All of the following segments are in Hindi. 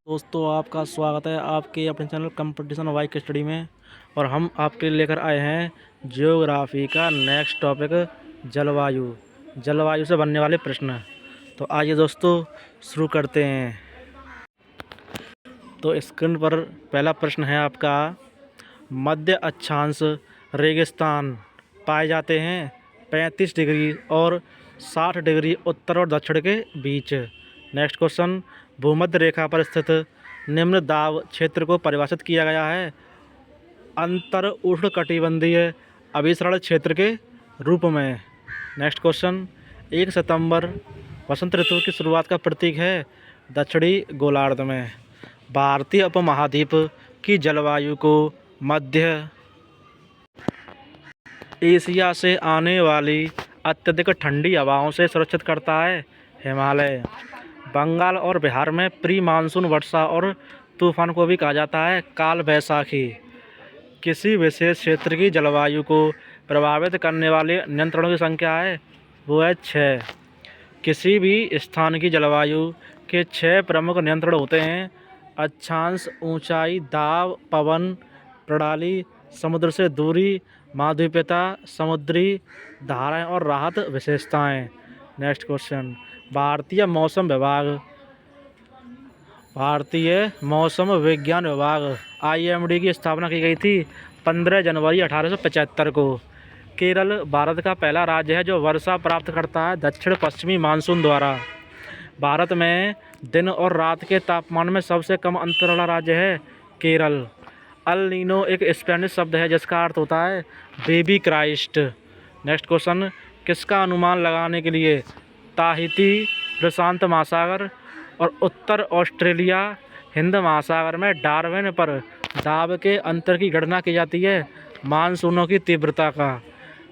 दोस्तों आपका स्वागत है आपके अपने चैनल कंपटीशन बाइक स्टडी में। और हम आपके लिए लेकर आए हैं जियोग्राफी का नेक्स्ट टॉपिक जलवायु से बनने वाले प्रश्न। तो आइए दोस्तों शुरू करते हैं। तो स्क्रीन पर पहला प्रश्न है आपका, मध्य अक्षांश रेगिस्तान पाए जाते हैं 35 डिग्री और 60 डिग्री उत्तर और दक्षिण के बीच। नेक्स्ट क्वेश्चन, भूमध्य रेखा पर स्थित निम्न दाब क्षेत्र को परिभाषित किया गया है अंतर उष्णकटिबंधीय अभिसरण क्षेत्र के रूप में। नेक्स्ट क्वेश्चन, 1 सितंबर वसंत ऋतु की शुरुआत का प्रतीक है दक्षिणी गोलार्ध में। भारतीय उपमहाद्वीप की जलवायु को मध्य एशिया से आने वाली अत्यधिक ठंडी हवाओं से सुरक्षित करता है हिमालय। बंगाल और बिहार में प्री मानसून वर्षा और तूफान को भी कहा जाता है काल वैसाखी। किसी विशेष क्षेत्र की जलवायु को प्रभावित करने वाले नियंत्रणों की संख्या है वो है 6। किसी भी स्थान की जलवायु के 6 प्रमुख नियंत्रण होते हैं: अक्षांश, ऊंचाई, दाब, पवन प्रणाली, समुद्र से दूरी, महाद्वीपीयता, समुद्री धाराएं और राहत विशेषताएं। नेक्स्ट क्वेश्चन, भारतीय मौसम विज्ञान विभाग IMD की स्थापना की गई थी 15 जनवरी 1875 को। केरल भारत का पहला राज्य है जो वर्षा प्राप्त करता है दक्षिण पश्चिमी मानसून द्वारा। भारत में दिन और रात के तापमान में सबसे कम अंतर वाला राज्य है केरल। अल नीनो एक स्पेनिश शब्द है जिसका अर्थ होता है बेबी क्राइस्ट। नेक्स्ट क्वेश्चन, किसका अनुमान लगाने के लिए ताहिती, प्रशांत महासागर और उत्तर ऑस्ट्रेलिया हिंद महासागर में डार्विन पर दाब के अंतर की गणना की जाती है मानसूनों की तीव्रता का।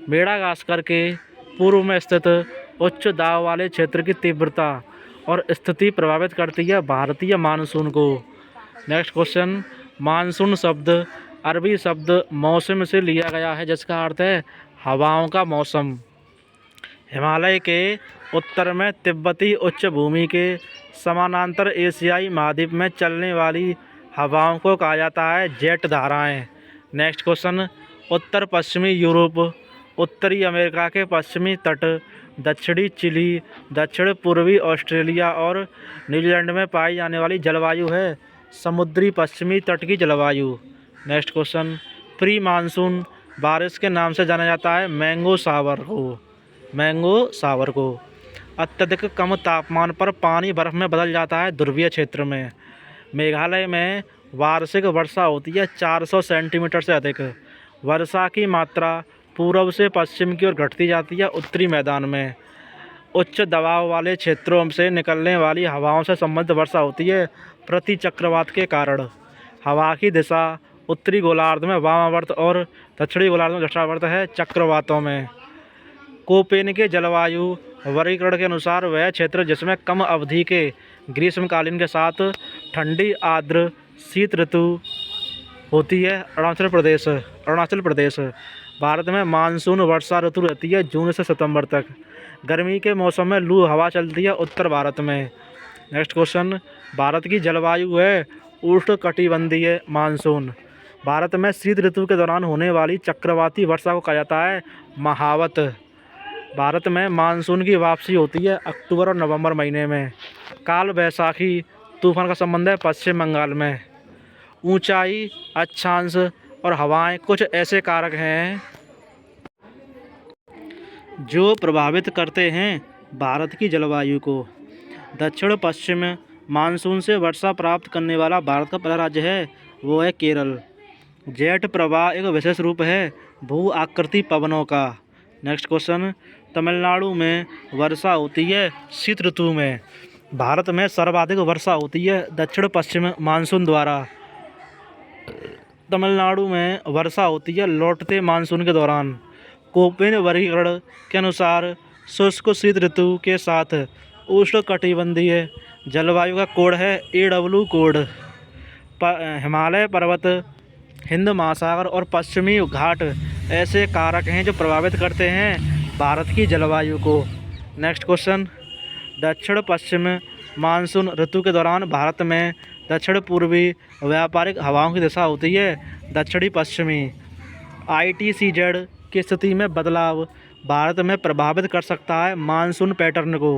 मेडागास्कर के पूर्व में स्थित उच्च दाब वाले क्षेत्र की तीव्रता और स्थिति प्रभावित करती है भारतीय मानसून को। नेक्स्ट क्वेश्चन, मानसून शब्द अरबी शब्द मौसम से लिया गया है जिसका अर्थ है हवाओं का मौसम। हिमालय के उत्तर में तिब्बती उच्च भूमि के समानांतर एशियाई महाद्वीप में चलने वाली हवाओं को कहा जाता है जेट धाराएं। नेक्स्ट क्वेश्चन, उत्तर पश्चिमी यूरोप, उत्तरी अमेरिका के पश्चिमी तट, दक्षिणी चिली, दक्षिण पूर्वी ऑस्ट्रेलिया और न्यूजीलैंड में पाई जाने वाली जलवायु है समुद्री पश्चिमी तट की जलवायु। नेक्स्ट क्वेश्चन, प्री मानसून बारिश के नाम से जाना जाता है मैंगो सावर को। अत्यधिक कम तापमान पर पानी बर्फ में बदल जाता है ध्रुवीय क्षेत्र में। मेघालय में वार्षिक वर्षा होती है 400 सेंटीमीटर से अधिक। वर्षा की मात्रा पूर्व से पश्चिम की ओर घटती जाती है उत्तरी मैदान में। उच्च दबाव वाले क्षेत्रों से निकलने वाली हवाओं से संबंधित वर्षा होती है प्रति चक्रवात के कारण। हवा की दिशा उत्तरी गोलार्ध में वामावर्त और दक्षिणी गोलार्ध में दक्षिणावर्त है चक्रवातों में। कोपेन के जलवायु वर्गीकरण के अनुसार वह क्षेत्र जिसमें कम अवधि के ग्रीष्मकालीन के साथ ठंडी आर्द्र शीत ऋतु होती है अरुणाचल प्रदेश। भारत में मानसून वर्षा ऋतु रहती है जून से सितंबर तक। गर्मी के मौसम में लू हवा चलती है उत्तर भारत में। नेक्स्ट क्वेश्चन, भारत की जलवायु है उष्णकटिबंधीय मानसून। भारत में शीत ऋतु के दौरान होने वाली चक्रवाती वर्षा को कहा जाता है महावत। भारत में मानसून की वापसी होती है अक्टूबर और नवंबर महीने में। काल वैसाखी तूफान का संबंध है पश्चिम बंगाल में। ऊंचाई, अक्षांश और हवाएं कुछ ऐसे कारक हैं जो प्रभावित करते हैं भारत की जलवायु को। दक्षिण पश्चिम मानसून से वर्षा प्राप्त करने वाला भारत का पहला राज्य है वो है केरल। जेट प्रवाह एक विशेष रूप है भू आकृति पवनों का। नेक्स्ट क्वेश्चन, तमिलनाडु में वर्षा होती है शीत ऋतु में। भारत में सर्वाधिक वर्षा होती है दक्षिण पश्चिम मानसून द्वारा। तमिलनाडु में वर्षा होती है लौटते मानसून के दौरान। कोपेन वर्गीकरण के अनुसार शुष्क शीत ऋतु के साथ उष्णकटिबंधीय जलवायु का कोड है AW कोड। हिमालय पर्वत, हिंद महासागर और पश्चिमी घाट ऐसे कारक हैं जो प्रभावित करते हैं भारत की जलवायु को। नेक्स्ट क्वेश्चन, दक्षिण पश्चिम मानसून ऋतु के दौरान भारत में दक्षिण पूर्वी व्यापारिक हवाओं की दिशा होती है दक्षिणी पश्चिमी। ITCZ की स्थिति में बदलाव भारत में प्रभावित कर सकता है मानसून पैटर्न को।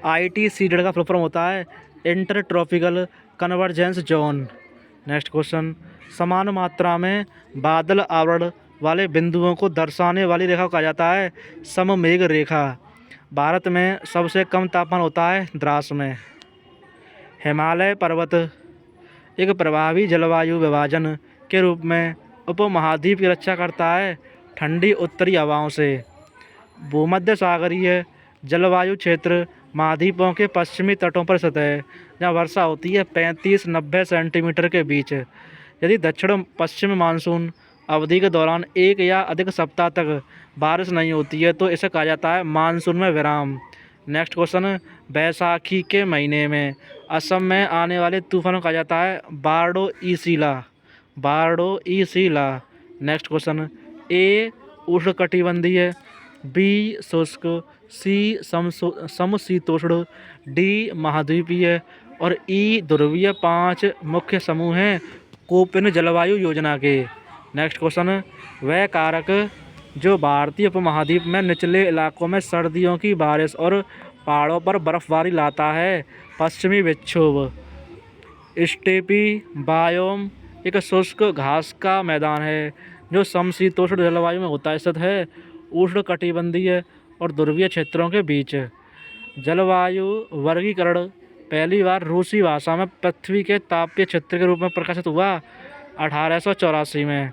ITCZ का फुल फॉर्म होता है inter tropical convergence zone. Next question, समान मात्रा में बादल आवरण वाले बिंदुओं को दर्शाने वाली रेखा को कहा जाता है सममेघ रेखा। भारत में सबसे कम तापमान होता है द्रास में। हिमालय पर्वत एक प्रभावी जलवायु विभाजन के रूप में उपमहाद्वीप की रक्षा करता है ठंडी उत्तरी हवाओं से। भूमध्य सागरीय जलवायु क्षेत्र महाद्वीपों के पश्चिमी तटों पर स्थित है, जहाँ वर्षा होती है 35-90 सेंटीमीटर के बीच। यदि दक्षिण पश्चिम मानसून अवधि के दौरान एक या अधिक सप्ताह तक बारिश नहीं होती है तो इसे कहा जाता है मानसून में विराम। नेक्स्ट क्वेश्चन, बैसाखी के महीने में असम में आने वाले तूफान को कहा जाता है बारडो ई सीला। नेक्स्ट क्वेश्चन, ए उष्णकटिबंधीय, बी शुष्क, सी समशीतोष्ण, डी महाद्वीपीय और ई ध्रुवीय 5 मुख्य समूह हैं कोपेन जलवायु योजना के। नेक्स्ट क्वेश्चन, वह कारक जो भारतीय उपमहाद्वीप में निचले इलाकों में सर्दियों की बारिश और पहाड़ों पर बर्फबारी लाता है पश्चिमी विक्षोभ। स्टेपी बायोम एक शुष्क घास का मैदान है जो समशीतोष्ण जलवायु में होता स्थित है उष्णकटिबंधीय और ध्रुवीय क्षेत्रों के बीच। जलवायु वर्गीकरण पहली बार रूसी भाषा में पृथ्वी के तापीय क्षेत्र के रूप में प्रकाशित हुआ 1884 में।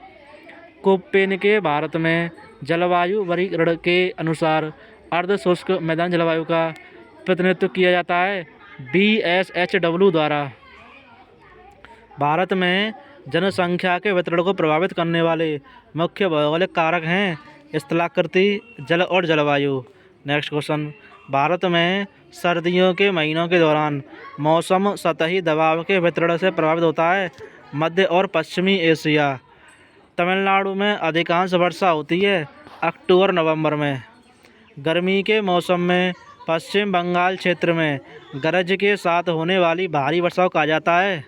कोपेन के भारत में जलवायु वर्गीकरण के अनुसार अर्ध शुष्क मैदान जलवायु का प्रतिनिधित्व किया जाता है BSHW द्वारा। भारत में जनसंख्या के वितरण को प्रभावित करने वाले मुख्य भौगोलिक कारक हैं स्थलाकृति, जल और जलवायु। नेक्स्ट क्वेश्चन, भारत में सर्दियों के महीनों के दौरान मौसम सतही दबाव के वितरण से प्रभावित होता है मध्य और पश्चिमी एशिया। तमिलनाडु में अधिकांश वर्षा होती है अक्टूबर-नवंबर में। गर्मी के मौसम में पश्चिम बंगाल क्षेत्र में गरज के साथ होने वाली भारी वर्षा को कहा जाता है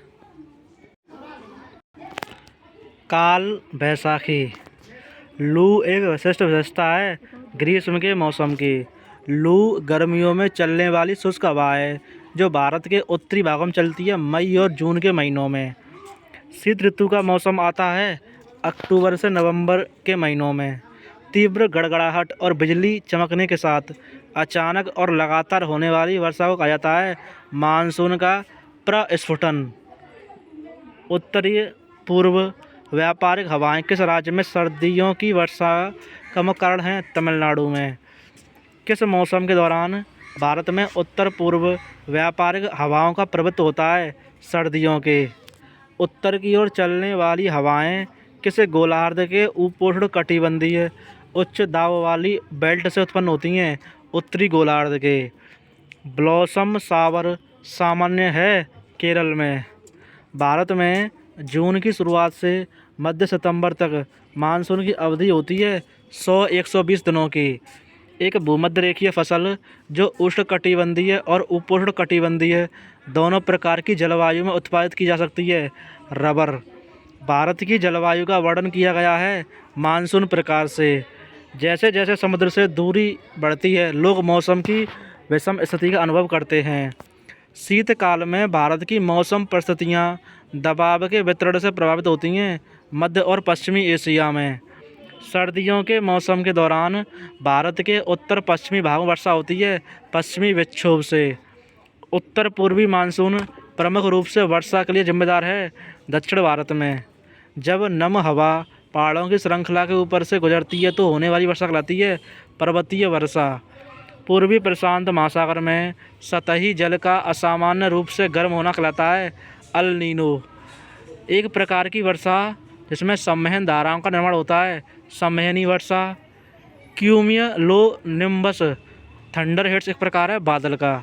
काल बैसाखी। लू एक विशिष्ट विशेषता है ग्रीष्म के मौसम की। लू गर्मियों में चलने वाली शुष्क हवा है जो भारत के उत्तरी भागों में चलती है मई और जून के महीनों में। शीत ऋतु का मौसम आता है अक्टूबर से नवंबर के महीनों में। तीव्र गड़गड़ाहट और बिजली चमकने के साथ अचानक और लगातार होने वाली वर्षा को कहा जाता है मानसून का प्रस्फुटन। उत्तरी पूर्व व्यापारिक हवाएं किस राज्य में सर्दियों की वर्षा का मुख्य कारण है? तमिलनाडु में। किस मौसम के दौरान भारत में उत्तर पूर्व व्यापारिक हवाओं का प्रभुत्व होता है? सर्दियों के। उत्तर की ओर चलने वाली हवाएं किस गोलार्ध के उपोष्ण कटिबंधीय उच्च दाब वाली बेल्ट से उत्पन्न होती हैं? उत्तरी गोलार्ध के। ब्लॉसम शावर सामान्य है केरल में। भारत में जून की शुरुआत से मध्य सितंबर तक मानसून की अवधि होती है 100-120 दिनों की। एक भूमध्य रेखीय फसल जो उष्णकटिबंधीय और उपोष्णकटिबंधीय दोनों प्रकार की जलवायु में उत्पादित की जा सकती है, रबर। भारत की जलवायु का वर्णन किया गया है मानसून प्रकार से। जैसे जैसे समुद्र से दूरी बढ़ती है लोग मौसम की विषम स्थिति का अनुभव करते हैं। शीतकाल में भारत की मौसम परिस्थितियाँ दबाव के वितरण से प्रभावित होती हैं मध्य और पश्चिमी एशिया में। सर्दियों के मौसम के दौरान भारत के उत्तर पश्चिमी भागों में वर्षा होती है पश्चिमी विक्षोभ से। उत्तर पूर्वी मानसून प्रमुख रूप से वर्षा के लिए जिम्मेदार है दक्षिण भारत में। जब नम हवा पहाड़ों की श्रृंखला के ऊपर से गुजरती है तो होने वाली वर्षा कहलाती है पर्वतीय वर्षा। पूर्वी प्रशांत महासागर में सतही जल का असामान्य रूप से गर्म होना कहलाता है अल नीनो। एक प्रकार की वर्षा जिसमें संवहन धाराओं का निर्माण होता है संवहनी वर्षा। क्यूमियो निम्बस थंडर हेड्स एक प्रकार है बादल का।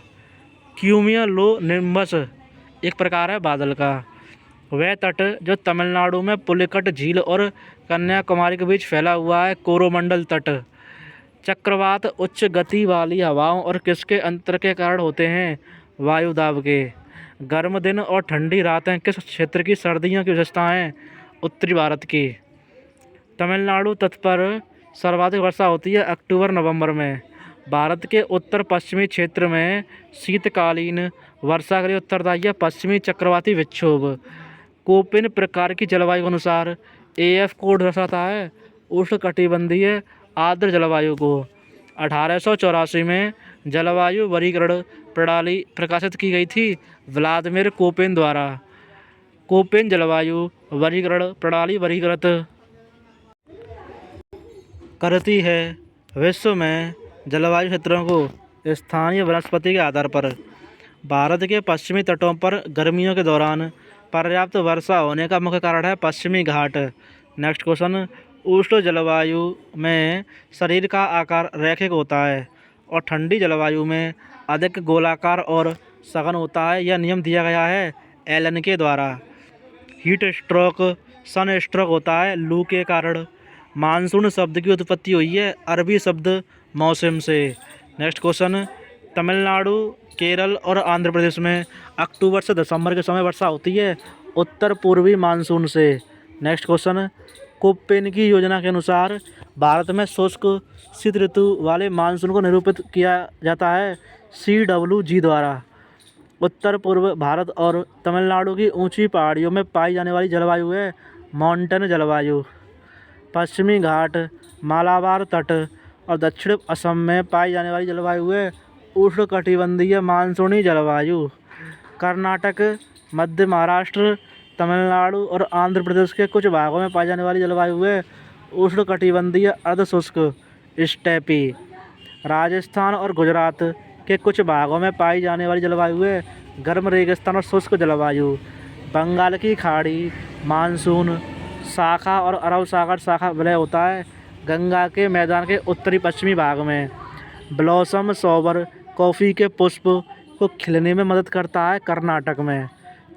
क्यूमियो निम्बस एक प्रकार है बादल का। वह तट जो तमिलनाडु में पुलिकट झील और कन्याकुमारी के बीच फैला हुआ है कोरोमंडल तट। चक्रवात उच्च गति वाली हवाओं और किसके अंतर के कारण होते हैं? वायु दाब के। गर्म दिन और ठंडी रातें किस क्षेत्र की सर्दियों की विशेषताएं? उत्तरी भारत की। तमिलनाडु तट पर सर्वाधिक वर्षा होती है अक्टूबर नवंबर में। भारत के उत्तर पश्चिमी क्षेत्र में शीतकालीन वर्षा के लिए उत्तरदायी है पश्चिमी चक्रवाती विक्षोभ। कोपिन प्रकार की जलवायु के अनुसार AF कोड दर्शाता है उष्णकटिबंधीय आर्द्र जलवायु को। 1884 में जलवायु वर्गीकरण प्रणाली प्रकाशित की गई थी व्लादिमीर कोपेन द्वारा। कोपेन जलवायु वर्गीकरण प्रणाली वर्गीकृत करती है विश्व में जलवायु क्षेत्रों को स्थानीय वनस्पति के आधार पर। भारत के पश्चिमी तटों पर गर्मियों के दौरान पर्याप्त वर्षा होने का मुख्य कारण है पश्चिमी घाट। नेक्स्ट क्वेश्चन, उष्ण जलवायु में शरीर का आकार रैखिक होता है और ठंडी जलवायु में अधिक गोलाकार और सघन होता है। यह नियम दिया गया है एलन के द्वारा। हीट स्ट्रोक सन स्ट्रोक होता है लू के कारण। मानसून शब्द की उत्पत्ति हुई है अरबी शब्द मौसम से। नेक्स्ट क्वेश्चन, तमिलनाडु, केरल और आंध्र प्रदेश में अक्टूबर से दिसंबर के समय वर्षा होती है उत्तर पूर्वी मानसून से। नेक्स्ट क्वेश्चन, कोपेन की योजना के अनुसार भारत में शुष्क शीत ऋतु वाले मानसून को निरूपित किया जाता है CWG द्वारा। उत्तर पूर्व भारत और तमिलनाडु की ऊंची पहाड़ियों में पाई जाने वाली जलवायु है माउंटेन जलवायु। पश्चिमी घाट, मालाबार तट और दक्षिण असम में पाई जाने वाली जलवायु है उष्णकटिबंधीय मानसूनी जलवायु। कर्नाटक, मध्य महाराष्ट्र, तमिलनाडु और आंध्र प्रदेश के कुछ भागों में पाई जाने वाली जलवायु है उष्णकटिबंधीय अर्धशुष्क स्टेपी। राजस्थान और गुजरात के कुछ भागों में पाई जाने वाली जलवायु है गर्म रेगिस्तान और शुष्क जलवायु। बंगाल की खाड़ी मानसून शाखा और अरब सागर शाखा विलय होता है गंगा के मैदान के उत्तरी पश्चिमी भाग में। ब्लॉसम सॉवर कॉफ़ी के पुष्प को खिलने में मदद करता है कर्नाटक में।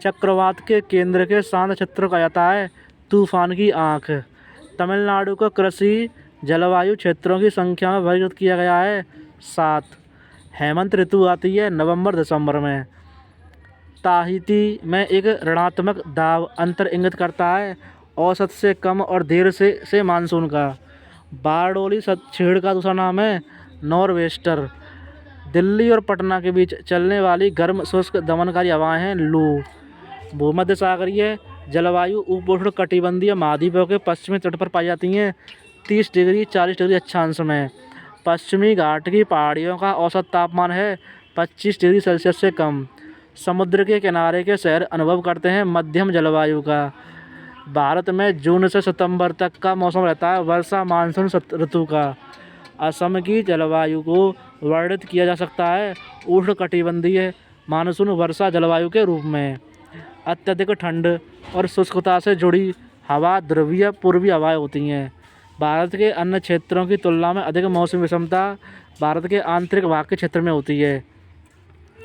चक्रवात के केंद्र के शांत क्षेत्र को कहा जाता है तूफान की आँख। तमिलनाडु को कृषि जलवायु क्षेत्रों की संख्या में वर्गीकृत किया गया है 7। हेमंत ऋतु आती है नवंबर दिसंबर में। ताहिती में एक ऋणात्मक दाब अंतर इंगित करता है औसत से कम और देर से मानसून का। बारडोली छेड़ का दूसरा नाम है नॉरवेस्टर। दिल्ली और पटना के बीच चलने वाली गर्म शुष्क दमनकारी हवाएं हैं लू। भूमध्य सागरीय जलवायु उपोष्ण कटिबंधीय महाद्वीपों के पश्चिमी तट पर पाई जाती हैं 30 डिग्री 40 डिग्री अक्षांश में। पश्चिमी घाट की पहाड़ियों का औसत तापमान है 25 डिग्री सेल्सियस से कम। समुद्र के किनारे के शहर अनुभव करते हैं मध्यम जलवायु का। भारत में जून से सितंबर तक का मौसम रहता है वर्षा मानसून ऋतु का। असम की जलवायु को वर्णित किया जा सकता है उष्णकटिबंधीय मानसून वर्षा जलवायु के रूप में। अत्यधिक ठंड और शुष्कता से जुड़ी हवा ध्रुवीय पूर्वी हवाएं होती हैं। भारत के अन्य क्षेत्रों की तुलना में अधिक मौसमी विषमता भारत के आंतरिक भाग के क्षेत्र में होती है।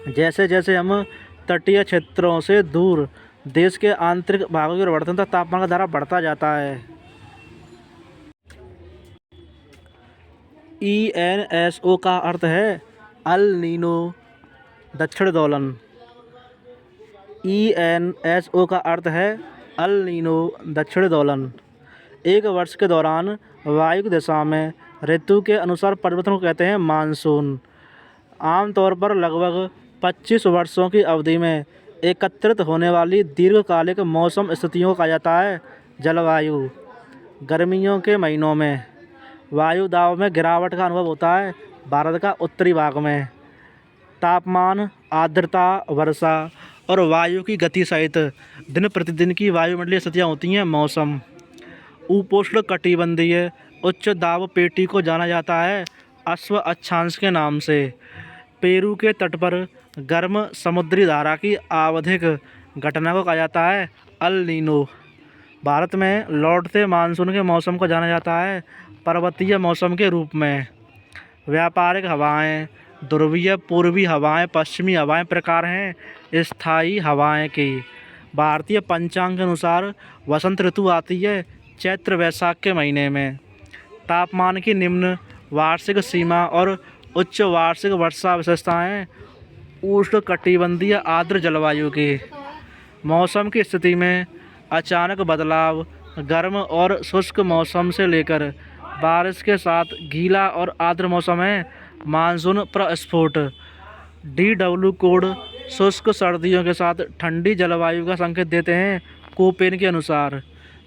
जैसे जैसे हम तटीय क्षेत्रों से दूर देश के आंतरिक भागों की ओर बढ़ते हैं तो तापमान का दायरा बढ़ता जाता है। ENSO का अर्थ है अल नीनो दक्षिण दोलन। ENSO का अर्थ है अल नीनो दक्षिण दोलन। एक वर्ष के दौरान वायु की दिशा में ऋतु के अनुसार परिवर्तन को कहते हैं मानसून। आमतौर पर लगभग 25 वर्षों की अवधि में एकत्रित होने वाली दीर्घकालिक मौसम स्थितियों को कहा जाता है जलवायु। गर्मियों के महीनों में वायु दाब में गिरावट का अनुभव होता है भारत का उत्तरी भाग में। तापमान, आर्द्रता, वर्षा और वायु की गति सहित दिन प्रतिदिन की वायुमंडलीय स्थितियाँ होती हैं मौसम। उपोष्ण कटिबंधीय उच्च दाब पेटी को जाना जाता है अश्व अक्षांश के नाम से। पेरू के तट पर गर्म समुद्री धारा की आवधिक घटना को कहा जाता है अल नीनो। भारत में लौटते मानसून के मौसम को जाना जाता है पर्वतीय मौसम के रूप में। व्यापारिक हवाएं, ध्रुवीय पूर्वी हवाएं, पश्चिमी हवाएं प्रकार हैं स्थायी हवाएं की। भारतीय पंचांग के अनुसार वसंत ऋतु आती है चैत्र वैशाख के महीने में। तापमान की निम्न वार्षिक सीमा और उच्च वार्षिक वर्षा विशेषताएं उष्णकटिबंधीय आर्द्र जलवायु की। मौसम की स्थिति में अचानक बदलाव, गर्म और शुष्क मौसम से लेकर बारिश के साथ गीला और आर्द्र मौसम है। मानसून प्रस्फुट। DW कोड शुष्क सर्दियों के साथ ठंडी जलवायु का संकेत देते हैं। कोपेन के अनुसार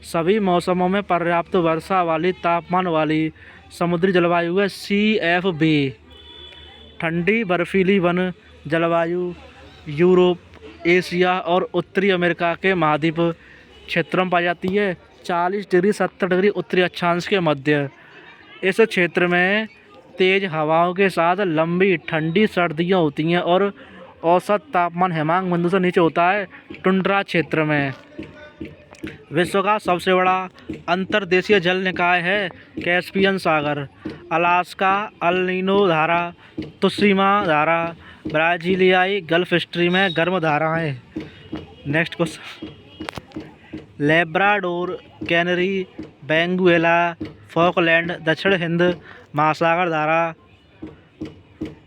सभी मौसमों में पर्याप्त वर्षा वाली तापमान वाली समुद्री जलवायु है। CFB। ठंडी बर्फीली वन जलवायु यूरोप, एशिया और उत्तरी अमेरिका के महाद्वीप क्षेत्रों में पाई जाती है। 40 डिग्री 70 डिग्री उत्तरी अक्षांश के मध्य। इस क्षेत्र में तेज हवाओं के साथ लंबी ठंडी सर्दियां होती हैं और औसत तापमान हिमांक बिंदु से नीचे होता है। टुंड्रा क्षेत्र में विश्व का सबसे बड़ा अंतर्देशीय जल निकाय है कैस्पियन सागर। अलास्का अल नीनो धारा, तुसीमा धारा, ब्राजीलियाई गल्फ स्ट्रीम में गर्म धाराएं। Next question. Labrador, canary, Benguela, Falkland, दक्षिण हिंद महासागर धारा,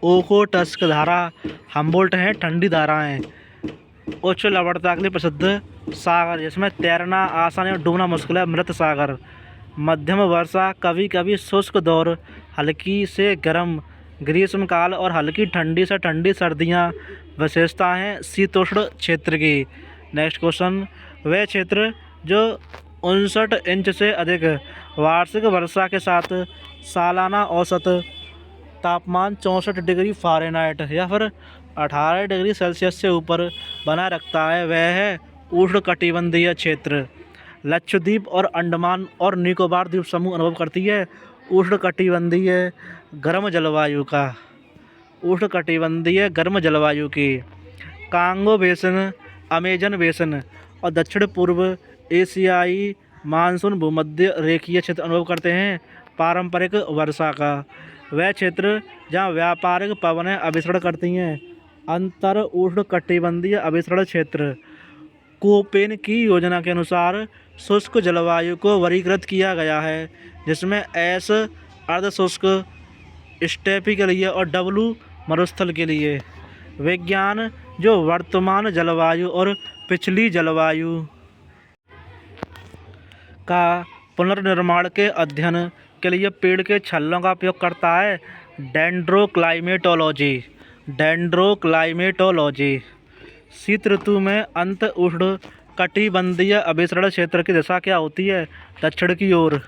ओखोटस्क धारा, हम्बोल्ट हैं ठंडी धाराएं। उच्च लवणता के लिए प्रसिद्ध सागर जिसमें तैरना आसान और डूबना मुश्किल है, मृत सागर। मध्यम वर्षा, कभी कभी शुष्क दौर, हल्की से गर्म ग्रीष्मकाल और हल्की ठंडी से ठंडी सर्दियां विशेषता हैं शीतोष्ण क्षेत्र की। Next question. वह क्षेत्र जो 59 इंच से अधिक वार्षिक वर्षा के साथ सालाना औसत तापमान 64 डिग्री फ़ारेनहाइट या फिर 18 डिग्री सेल्सियस से ऊपर बनाए रखता है, वह है उष्णकटिबंधीय क्षेत्र। लक्षद्वीप और अंडमान और निकोबार द्वीप समूह अनुभव करती है उष्णकटिबंधीय गर्म जलवायु का। उष्णकटिबंधीय गर्म जलवायु की। कांगो बेसिन, अमेजन बेसिन और दक्षिण पूर्व एशियाई मानसून भूमध्य रेखीय क्षेत्र अनुभव करते हैं पारंपरिक वर्षा का। वह क्षेत्र जहाँ व्यापारिक पवनें अभिसरण करती हैं। अंतर उष्णकटिबंधीय अभिसरण क्षेत्र। कोपेन की योजना के अनुसार शुष्क जलवायु को वर्गीकृत किया गया है जिसमें S अर्धशुष्क स्टेपी के लिए और W मरुस्थल के लिए। विज्ञान जो वर्तमान जलवायु और पिछली जलवायु का पुनर्निर्माण के अध्ययन के लिए पेड़ के छल्लों का उपयोग करता है डेंड्रोक्लाइमेटोलॉजी। डेंड्रोक्लाइमेटोलॉजी। शीत ऋतु में अंत उष्ण कटिबंधीय अभिसरण क्षेत्र की दिशा क्या होती है? दक्षिण की ओर।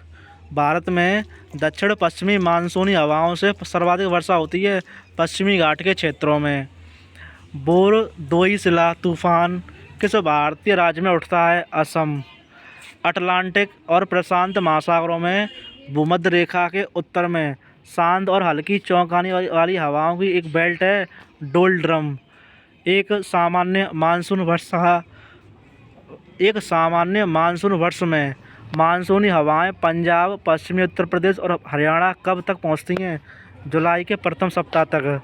भारत में दक्षिण पश्चिमी मानसूनी हवाओं से सर्वाधिक वर्षा होती है पश्चिमी घाट के क्षेत्रों में। बोरदोईसला तूफान किस भारतीय राज्य में उठता है? असम। अटलांटिक और प्रशांत महासागरों में भूमध्य रेखा के उत्तर में शांत और हल्की चौंकाने वाली हवाओं की एक बेल्ट है डोल्ड्रम। एक सामान्य मानसून वर्ष में मानसूनी हवाएं पंजाब, पश्चिमी उत्तर प्रदेश और हरियाणा कब तक पहुंचती हैं? जुलाई के प्रथम सप्ताह तक।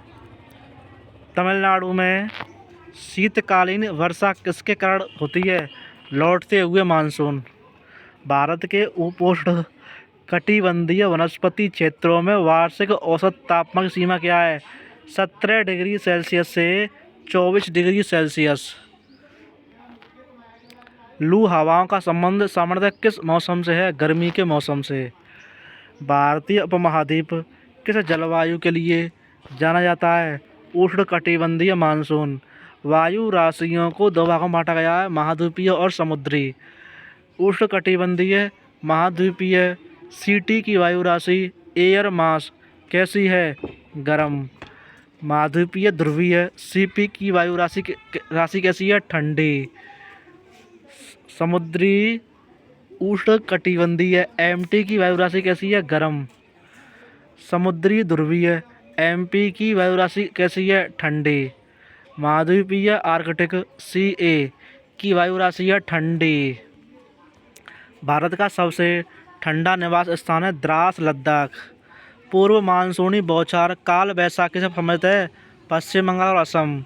तमिलनाडु में शीतकालीन वर्षा किसके कारण होती है? लौटते हुए मानसून। भारत के उपोष्ण कटिबंधीय वनस्पति क्षेत्रों में वार्षिक औसत तापमान की सीमा क्या है? 17 डिग्री सेल्सियस से 24 डिग्री सेल्सियस। लू हवाओं का संबंध सामान्यतः किस मौसम से है? गर्मी के मौसम से। भारतीय उपमहाद्वीप किस जलवायु के लिए जाना जाता है? उष्णकटिबंधीय मानसून। वायु राशियों को दो भागों में बांटा गया है, महाद्वीपीय और समुद्री। उष्णकटिबंधीय महाद्वीपीय CT की वायु राशि एयर मास कैसी है? गर्म। महाद्वीपीय ध्रुवीय CP की वायु राशि कैसी है? ठंडी। समुद्री उष्णकटिबंधीय MT की वायु राशि कैसी है? गर्म। समुद्री ध्रुवीय MP की वायु राशि कैसी है? ठंडी। महाद्वीपीय आर्कटिक CA की वायु राशि है ठंडी। भारत का सबसे ठंडा निवास स्थान है द्रास लद्दाख। पूर्व मानसूनी बौछार काल बैसाखी से संबंधित है पश्चिम बंगाल और असम।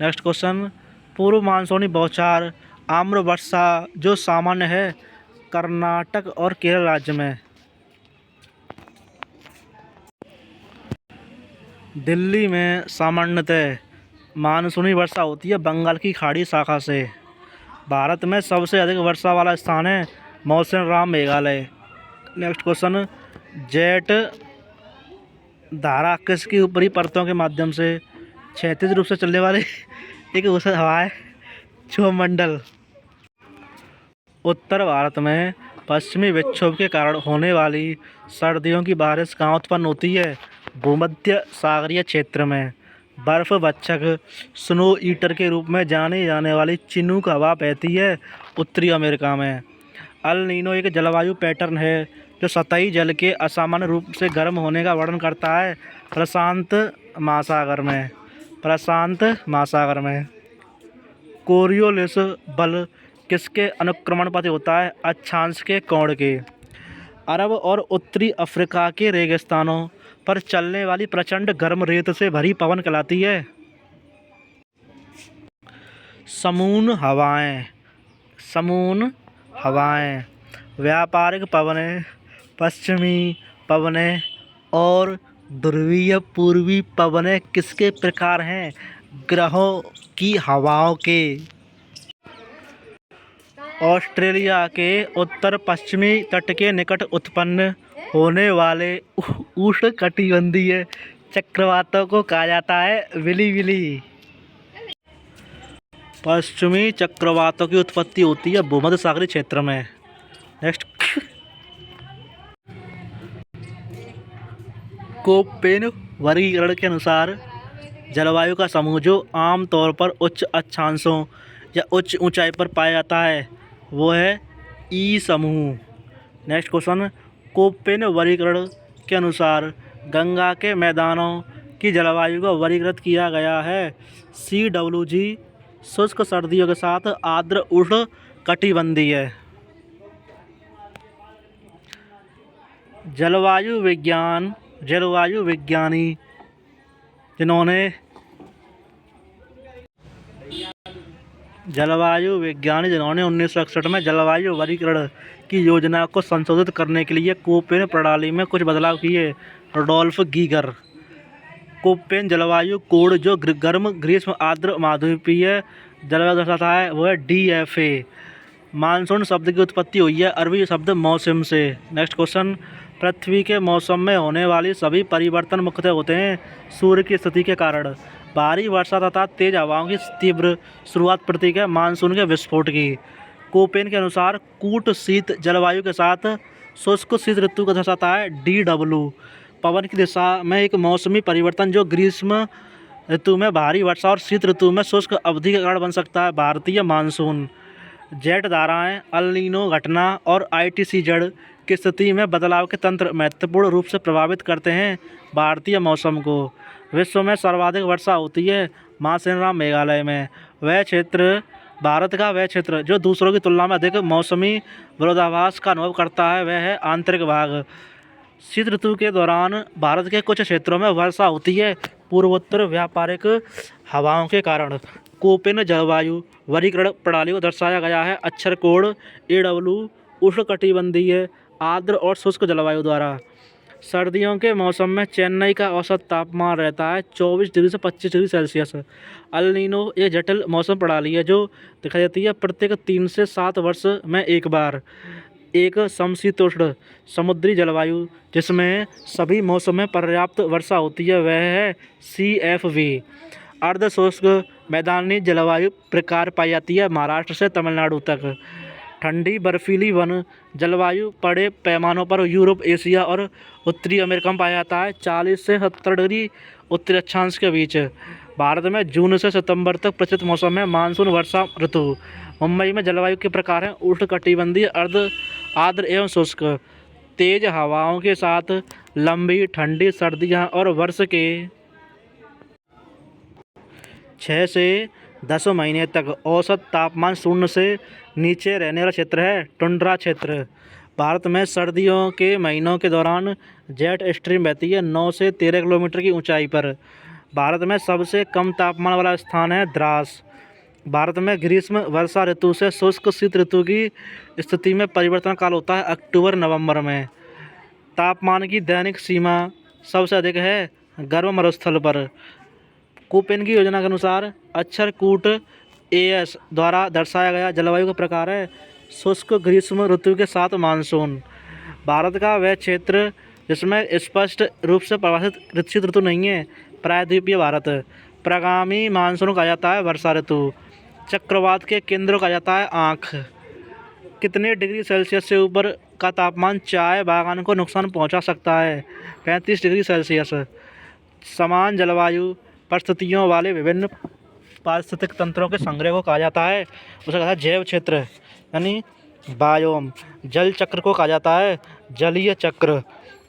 Next question. पूर्व मानसूनी बौछार आम्र वर्षा जो सामान्य है कर्नाटक और केरल राज्य में। दिल्ली में सामान्यतः मानसूनी वर्षा होती है बंगाल की खाड़ी शाखा से। भारत में सबसे अधिक वर्षा वाला स्थान है Mawsynram Meghalaya. Next question, jet धारा किसकी ऊपरी परतों के माध्यम से क्षैतिज रूप से चलने वाली एक ऊष्ण हवा है? क्षोभमंडल। उत्तर भारत में पश्चिमी विक्षोभ के कारण होने वाली सर्दियों की बारिश कहाँ उत्पन्न होती है? भूमध्य सागरीय क्षेत्र में। बर्फ भक्षक स्नो ईटर के रूप में जाने जाने वाली चिनूक हवा बहती है उत्तरी अमेरिका में। अल नीनो एक जलवायु पैटर्न है जो सतही जल के असामान्य रूप से गर्म होने का वर्णन करता है प्रशांत महासागर में। कोरियोलिस बल किसके अनुक्रमणपति होता है? अक्षांश के कोण के। अरब और उत्तरी अफ्रीका के रेगिस्तानों पर चलने वाली प्रचंड गर्म रेत से भरी पवन कहलाती है? समून हवाएं। व्यापारिक पवनें, पश्चिमी पवनें और ध्रुवीय पूर्वी पवनें किसके प्रकार हैं? ग्रहों की हवाओं के। ऑस्ट्रेलिया के उत्तर पश्चिमी तट के निकट उत्पन्न होने वाले उष्णकटिबंधीय चक्रवातों को कहा जाता है विली। पश्चिमी चक्रवातों की उत्पत्ति होती है भूमध्य सागरीय क्षेत्र में। नेक्स्ट, कोपेन वर्गीकरण के अनुसार जलवायु का समूह जो आमतौर पर उच्च अक्षांशों या उच्च ऊंचाई पर पाया जाता है वो है ई समूह। नेक्स्ट क्वेश्चन, कोपेन वर्गीकरण के अनुसार गंगा के मैदानों की जलवायु को वर्गीकृत किया गया है CWG शुष्क सर्दियों के साथ आर्द्र उष्ण कटिबंधीय। जलवायु विज्ञानी जिन्होंने 1961 में जलवायु वर्गीकरण की योजना को संशोधित करने के लिए कोपेन प्रणाली में कुछ बदलाव किए। Rudolf Geiger. कोपेन जलवायु कोड जो गर्म ग्रीष्म आर्द्र महाद्वीपीय जलवायु दर्शाता है वो है DFA। मानसून शब्द की उत्पत्ति हुई है अरबी शब्द मौसम से। नेक्स्ट क्वेश्चन, पृथ्वी के मौसम में होने वाली सभी परिवर्तन मुख्यतः होते हैं सूर्य की स्थिति के कारण। भारी वर्षा तथा तेज हवाओं की तीव्र शुरुआत प्रतीक है मानसून के विस्फोट की। कोपेन के अनुसार कूट शीत जलवायु के साथ शुष्क शीत ऋतु को दर्शाता है DW। पवन की दिशा में एक मौसमी परिवर्तन जो ग्रीष्म ऋतु में भारी वर्षा और शीत ऋतु में शुष्क अवधि का कारण बन सकता है भारतीय मानसून। जेट धाराएं, अल नीनो घटना और ITCZ की स्थिति में बदलाव के तंत्र महत्वपूर्ण रूप से प्रभावित करते हैं भारतीय मौसम को। विश्व में सर्वाधिक वर्षा होती है मौसिनराम मेघालय में। भारत का वह क्षेत्र जो दूसरों की तुलना में अधिक मौसमी विरोधाभास का अनुभव करता है वह है आंतरिक भाग। शीत ऋतु के दौरान भारत के कुछ क्षेत्रों में वर्षा होती है पूर्वोत्तर व्यापारिक हवाओं के कारण। कोपेन जलवायु वर्गीकरण प्रणाली को दर्शाया गया है अक्षर कोड AW उष्णकटिबंधीय आर्द्र और शुष्क जलवायु द्वारा। सर्दियों के मौसम में चेन्नई का औसत तापमान रहता है 24 डिग्री से 25 डिग्री सेल्सियस। अल नीनो एक जटिल मौसम प्रणाली है जो दिखाई देती है प्रत्येक 3 से 7 वर्ष में एक बार। एक समशीतोष्ण समुद्री जलवायु जिसमें सभी मौसम में पर्याप्त वर्षा होती है वह है CFV। अर्ध शुष्क मैदानी जलवायु प्रकार पाई जाती है महाराष्ट्र से तमिलनाडु तक। ठंडी बर्फीली वन जलवायु बड़े पैमानों पर यूरोप, एशिया और उत्तरी अमेरिका में पाया जाता है 40 से 70 डिग्री उत्तरी अक्षांश के बीच। भारत में जून से सितंबर तक प्रचलित मौसम है मानसून वर्षा ऋतु। मुंबई में जलवायु के प्रकार हैं उष्णकटिबंधीय, अर्ध आर्द्र एवं शुष्क। तेज हवाओं के साथ लंबी ठंडी सर्दियां और वर्ष के 6 से 10 महीने तक औसत तापमान शून्य से नीचे रहने वाला क्षेत्र है टुंड्रा क्षेत्र। भारत में सर्दियों के महीनों के दौरान जेट स्ट्रीम बहती है 9 से 13 किलोमीटर की ऊंचाई पर। भारत में सबसे कम तापमान वाला स्थान है द्रास। भारत में ग्रीष्म वर्षा ऋतु से शुष्क शीत ऋतु की स्थिति में परिवर्तन काल होता है अक्टूबर नवंबर में। तापमान की दैनिक सीमा सबसे अधिक है गर्म मरुस्थल पर। कोपेन की योजना के अनुसार अक्षर कूट एएस द्वारा दर्शाया गया जलवायु का प्रकार है शुष्क ग्रीष्म ऋतु के साथ मानसून। भारत का वह क्षेत्र जिसमें स्पष्ट रूप से प्रभाषित शीत ऋतु नहीं है प्रायद्वीपीय भारत। प्रगामी मानसून कहा जाता है वर्षा ऋतु। चक्रवात के केंद्र को कहा जाता है आँख। कितने डिग्री सेल्सियस से ऊपर का तापमान चाय बागान को नुकसान पहुंचा सकता है? 35 डिग्री सेल्सियस। समान जलवायु परिस्थितियों वाले विभिन्न पारिस्थितिक तंत्रों के संग्रह को कहा जाता है, उसे कहा जाता है जैव क्षेत्र यानी बायोम। जल चक्र को कहा जाता है जलीय चक्र।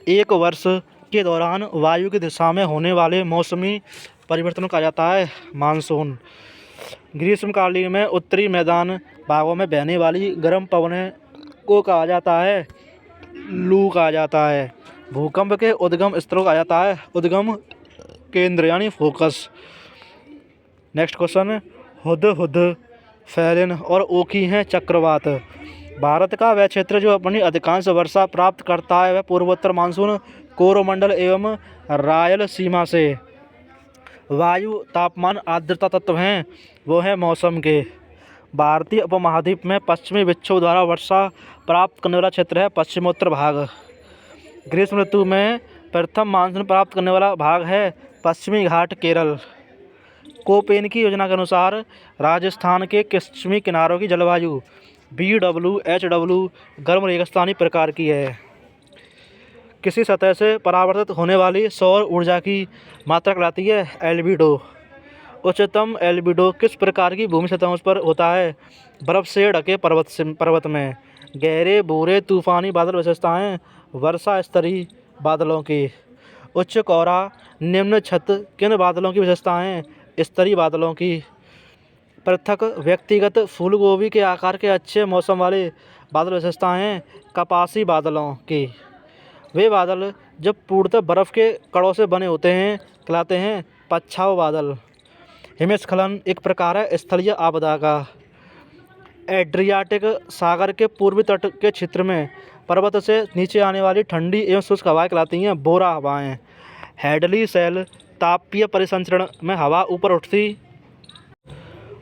एक वर्ष के दौरान वायु की दिशा में होने वाले मौसमी परिवर्तन को कहा जाता है मानसून। ग्रीष्मकालीन में उत्तरी मैदान भागों में बहने वाली गर्म पवनें को कहा जाता है लू कहा जाता है। भूकंप के उद्गम स्थलों को कहा जाता है उद्गम केंद्र यानी focus. Next question, Hudhud, Phalen और ओखी हैं चक्रवात। भारत का वह क्षेत्र जो अपनी अधिकांश वर्षा प्राप्त करता है वह पूर्वोत्तर मानसून कोरोमंडल एवं रायलसीमा से। वायु तापमान आर्द्रता तत्व हैं वो हैं मौसम के। भारतीय उपमहाद्वीप में पश्चिमी विक्षोभ द्वारा वर्षा प्राप्त करने वाला क्षेत्र है पश्चिमोत्तर भाग। ग्रीष्म ऋतु में प्रथम मानसून प्राप्त करने वाला भाग है पश्चिमी घाट केरल। कोपेन की योजना के अनुसार राजस्थान के पश्चिमी किनारों की जलवायु BWHW गर्म रेगिस्तानी प्रकार की है। किसी सतह से परावर्तित होने वाली सौर ऊर्जा की मात्रा कहलाती है एल्बिडो। उच्चतम एल्बिडो किस प्रकार की भूमि सतहों पर होता है? बर्फ से ढके पर्वत में। गहरे भूरे तूफानी बादल विशेषताएं वर्षा स्तरीय बादलों की। उच्च कोहरा निम्न छत किन बादलों की विशेषताएं स्तरीय बादलों की। पृथक व्यक्तिगत फूलगोभी के आकार के अच्छे मौसम वाले बादल विशेषताएं कपासी बादलों की। वे बादल जब पूर्णतः बर्फ़ के कणों से बने होते हैं कहलाते हैं पच्छाव बादल। हिमस्खलन एक प्रकार है स्थलीय आपदा का। एड्रियाटिक सागर के पूर्वी तट के क्षेत्र में पर्वत से नीचे आने वाली ठंडी एवं शुष्क हवाएं कहलाती हैं बोरा हवाएं। हैडली सेल तापीय परिसंचरण में हवा ऊपर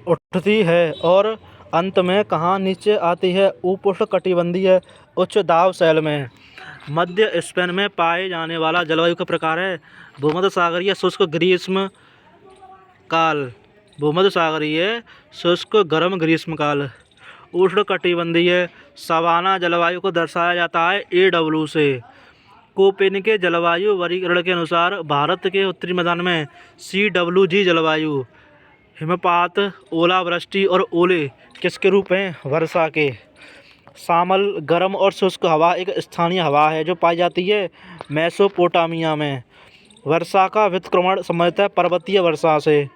उठती है और अंत में कहाँ नीचे आती है? उपोष्णकटिबंधीय उच्च दाब सेल में। मध्य स्पेन में पाए जाने वाला जलवायु का प्रकार है भूमध्य सागरीय शुष्क ग्रीष्म काल। भूमध्य सागरीय शुष्क गर्म ग्रीष्म काल। उष्णकटिबंधीय सवाना जलवायु को दर्शाया जाता है AW से। कोपेन के जलवायु वर्गीकरण के अनुसार भारत के उत्तरी मैदान में CWG जलवायु हिमपात ओलावृष्टि और ओले किसके रूप हैं? वर्षा के। शामल गर्म और शुष्क हवा एक स्थानीय हवा है जो पाई जाती है मेसोपोटामिया में। वर्षा का व्युत्क्रमण संबंधित है पर्वतीय वर्षा से।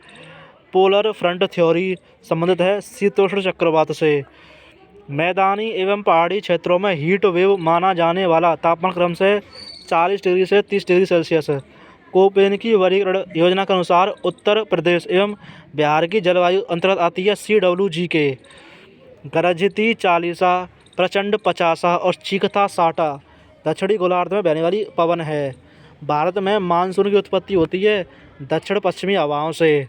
पोलर फ्रंट थ्योरी संबंधित है शीतोष्ण चक्रवात से। मैदानी एवं पहाड़ी क्षेत्रों में हीट वेव माना जाने वाला तापमान क्रम से 40 डिग्री से 30 डिग्री सेल्सियस। कोपेन की वर्गीकरण योजना के अनुसार उत्तर प्रदेश एवं बिहार की जलवायु अंतर्गत आती है CWG के। गरजती 40, प्रचंड 50 और चीखता 60 दक्षिणी गोलार्ध में बहने वाली पवन है। भारत में मानसून की उत्पत्ति होती है दक्षिण पश्चिमी हवाओं से।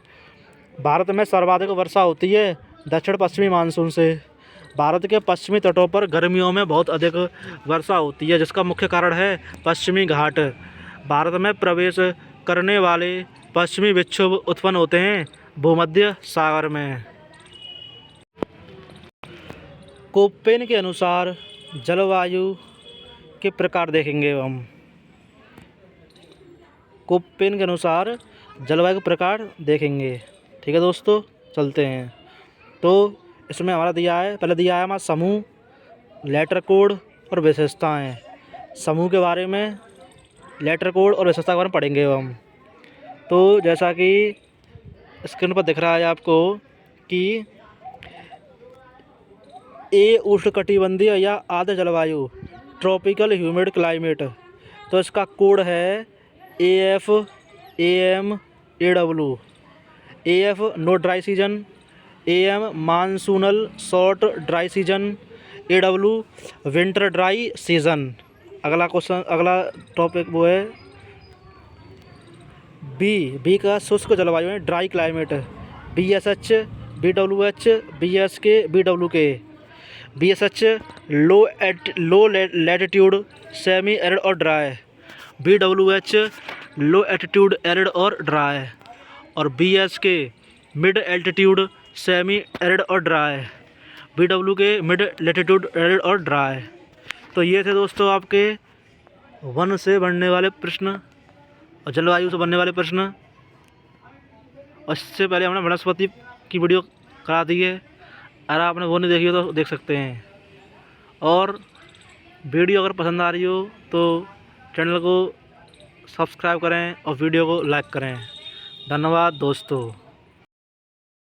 भारत में सर्वाधिक वर्षा होती है दक्षिण पश्चिमी मानसून से। भारत के पश्चिमी तटों पर गर्मियों में बहुत अधिक वर्षा होती है जिसका मुख्य कारण है पश्चिमी घाट। भारत में प्रवेश करने वाले पश्चिमी विक्षोभ उत्पन्न होते हैं भूमध्य सागर में। कोपेन के अनुसार जलवायु के प्रकार देखेंगे हम। कोपेन के अनुसार जलवायु के प्रकार देखेंगे। ठीक है दोस्तों, चलते हैं। तो इसमें हमारा दिया है, पहले दिया है हमारा समूह, लेटर कोड और विशेषताएं। समूह के बारे में, लेटर कोड और विशेषता के बारे में पढ़ेंगे हम। तो जैसा कि स्क्रीन पर दिख रहा है आपको कि ए उष्णकटिबंधीय या आर्द्र जलवायु ट्रॉपिकल ह्यूमिड क्लाइमेट, तो इसका कोड है AF AM AW। AF no dry season, AM monsoonal short dry season, AW winter dry season. अगला क्वेश्चन, अगला टॉपिक वो है बी का शुष्क जलवायु है, dry climate. BSH, BWH, BSK, BWK। BSH low latitude semi arid और dry. BWH low altitude arid और ड्राई। और BSK mid altitude semi arid और dry. BWK mid latitude arid और ड्राई। तो ये थे दोस्तों आपके वन से बनने वाले प्रश्न और जलवायु से बनने वाले प्रश्न। और इससे पहले हमने वनस्पति की वीडियो करा दी है, अगर आपने वो नहीं देखी हो तो देख सकते हैं। और वीडियो अगर पसंद आ रही हो तो चैनल को सब्सक्राइब करें और वीडियो को लाइक करें। धन्यवाद दोस्तों।